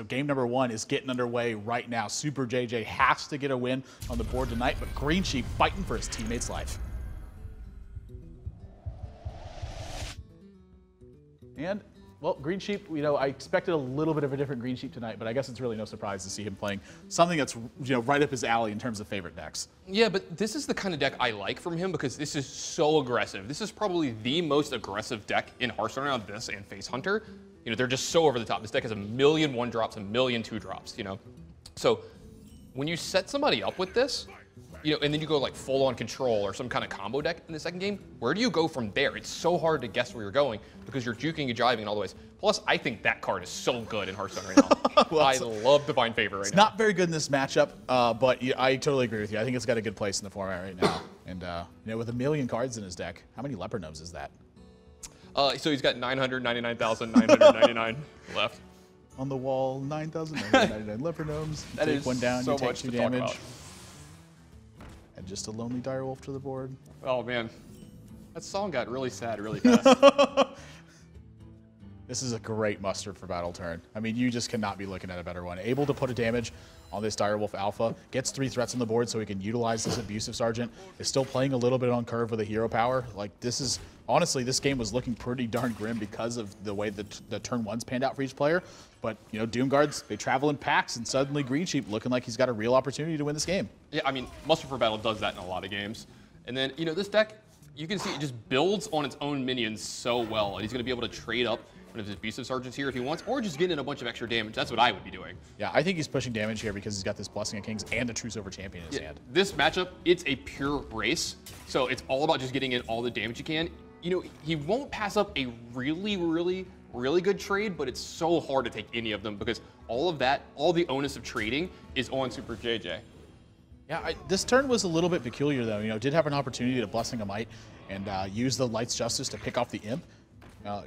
game number 1 is getting underway right now. Super JJ has to get a win on the board tonight, but Green Sheep fighting for his teammate's life. And, well, Green Sheep, you know, I expected a little bit of a different Green Sheep tonight, but I guess it's really no surprise to see him playing something that's, you know, right up his alley in terms of favorite decks. Yeah, but this is the kind of deck I like from him because this is so aggressive. This is probably the most aggressive deck in Hearthstone right now, this and Face Hunter. You know, they're just so over the top. This deck has 1,000,000 1-drops, 1,000,000 2-drops, you know. So when you set somebody up with this, you know, and then you go like full on control or some kind of combo deck in the second game, where do you go from there? It's so hard to guess where you're going because you're juking and jiving in all the ways. Plus, I think that card is so good in Hearthstone right now. Well, I love Divine Favor right now. It's not very good in this matchup, but I totally agree with you. I think it's got a good place in the format right now. And, you know, with 1,000,000 cards in his deck, how many Leper Gnomes is that? So he's got 999,999 left. On the wall, 9,999 Leper Gnomes. You take one down, so you take much 2 to talk damage. about. And just a lonely direwolf to the board. Oh man, that song got really sad really fast. This is a great mustard for battle turn. I mean, you just cannot be looking at a better one. Able to put a damage on this Direwolf Alpha, gets 3 threats on the board so he can utilize this Abusive Sergeant. Is still playing a little bit on curve with a hero power. Like, this is, honestly, this game was looking pretty darn grim because of the way that the turn 1's panned out for each player. But, you know, Doom Guards, they travel in packs, and suddenly Green Sheep looking like he's got a real opportunity to win this game. Yeah, I mean, Muster for Battle does that in a lot of games. And then, you know, this deck, you can see it just builds on its own minions so well. And he's going to be able to trade up one of his Abusive Sergeants here if he wants, or just get in a bunch of extra damage. That's what I would be doing. Yeah, I think he's pushing damage here because he's got this Blessing of Kings and a True Silver Champion in his hand. This matchup, it's a pure race. So it's all about just getting in all the damage you can. You know, he won't pass up a really good trade, but it's so hard to take any of them because all of that, all the onus of trading is on Super JJ. Yeah, this turn was a little bit peculiar though. You know, did have an opportunity to Blessing of Might and use the Light's Justice to pick off the Imp.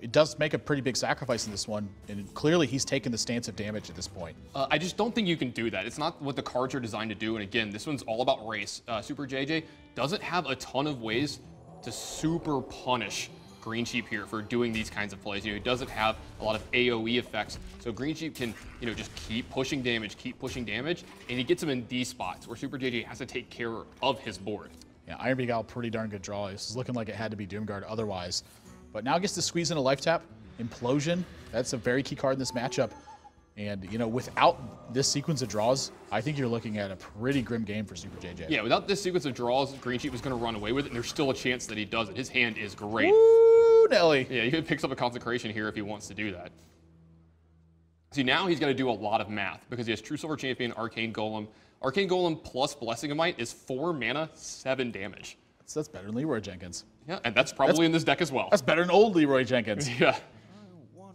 It does make a pretty big sacrifice in this one, and clearly he's taken the stance of damage at this point. I just don't think you can do that. It's not what the cards are designed to do, and again, this one's all about race. Super JJ doesn't have a ton of ways to super punish Green Sheep here for doing these kinds of plays. You know, he doesn't have a lot of AoE effects, so Green Sheep can, you know, just keep pushing damage, and he gets him in these spots where Super JJ has to take care of his board. Yeah, Iron Beagle, pretty darn good draw. This is looking like it had to be Doomguard otherwise. But now gets to squeeze in a life tap. Implosion, that's a very key card in this matchup. And, you know, without this sequence of draws, I think you're looking at a pretty grim game for Super JJ. Yeah, without this sequence of draws, Green Sheep was going to run away with it, and there's still a chance that he does it. His hand is great. Woo, Nelly. Yeah, he picks up a Consecration here if he wants to do that. See, now he's got to do a lot of math because he has True Silver Champion, Arcane Golem. Arcane Golem plus Blessing of Might is 4 mana, 7 damage. That's better than Leroy Jenkins. Yeah, and that's probably in this deck as well. That's better than old Leroy Jenkins. Yeah.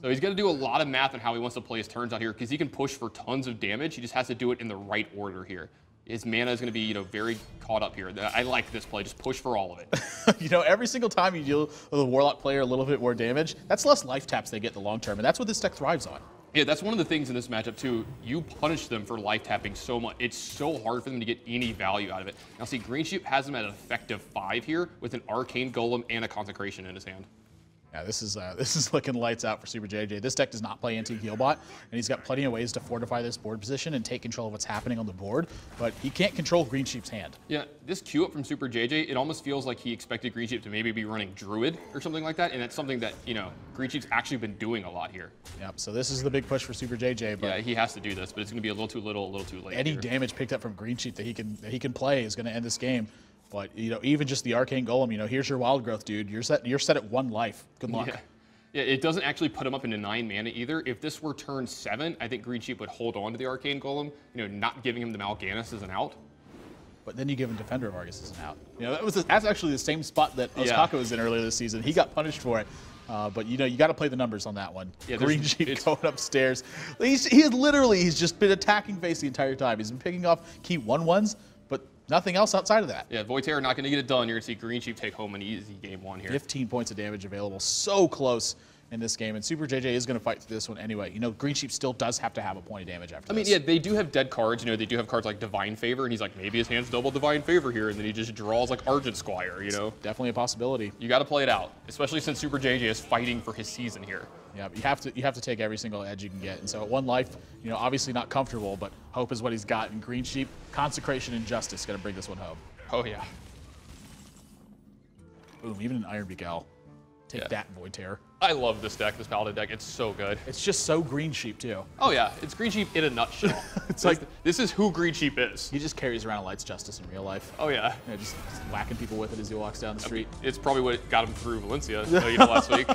So he's got to do a lot of math on how he wants to play his turns out here because he can push for tons of damage. He just has to do it in the right order here. His mana is going to be, you know, very caught up here. I like this play. Just push for all of it. You know, every single time you deal with a Warlock player a little bit more damage, that's less life taps they get in the long term, and that's what this deck thrives on. Yeah, that's one of the things in this matchup, too. You punish them for life tapping so much. It's so hard for them to get any value out of it. Now, see, Green Sheep has him at an effective 5 here with an Arcane Golem and a Consecration in his hand. Yeah, this is looking lights out for Super JJ. This deck does not play anti-Healbot, and he's got plenty of ways to fortify this board position and take control of what's happening on the board, but he can't control Green Sheep's hand. Yeah, this queue up from Super JJ, it almost feels like he expected Green Sheep to maybe be running Druid or something like that, and that's something that, you know, Green Sheep's actually been doing a lot here. Yep, so this is the big push for Super JJ, but yeah, he has to do this, but it's going to be a little too little, a little too late. Any here. damage picked up from Green Sheep that he can play is going to end this game. But, you know, even just the Arcane Golem, you know, here's your Wild Growth, dude. You're set at 1 life. Good luck. Yeah. Yeah, it doesn't actually put him up into 9 mana either. If this were turn 7, I think Green Sheep would hold on to the Arcane Golem, you know, not giving him the Mal'Ganis as an out. But then you give him Defender of Argus as an out. You know, that's actually the same spot that Osaka was in earlier this season. He got punished for it. But, you know, you got to play the numbers on that one. Yeah, Green Sheep going upstairs. He's just been attacking face the entire time. He's been picking off key 1/1s, but nothing else outside of that. Yeah, Voiterra not going to get it done. You're going to see Green Sheep take home an easy game 1 here. 15 points of damage available. So close. in this game, and Super JJ is going to fight through this one anyway. You know, Green Sheep still does have to have a point of damage after I mean, this. yeah, they do have dead cards. You know, they do have cards like Divine Favor, and he's like, maybe his hand's double Divine Favor here, and then he just draws like Argent Squire, you know? Definitely a possibility. You got to play it out, especially since Super JJ is fighting for his season here. Yeah, but you have to take every single edge you can get. And so at 1 life, you know, obviously not comfortable, but hope is what he's got. And Green Sheep, Consecration and Justice going to bring this one home. Oh, yeah. Boom, even an Iron Beak Owl. Take Yeah. that, Void Terror. I love this deck, this Paladin deck. It's so good. It's just so Green Sheep, too. Oh, yeah. It's Green Sheep in a nutshell. It's like this is who Green Sheep is. he just carries around a Light's Justice in real life. Oh, yeah. You know, just whacking people with it as he walks down the street. It's probably what got him through Valencia, you know, last week.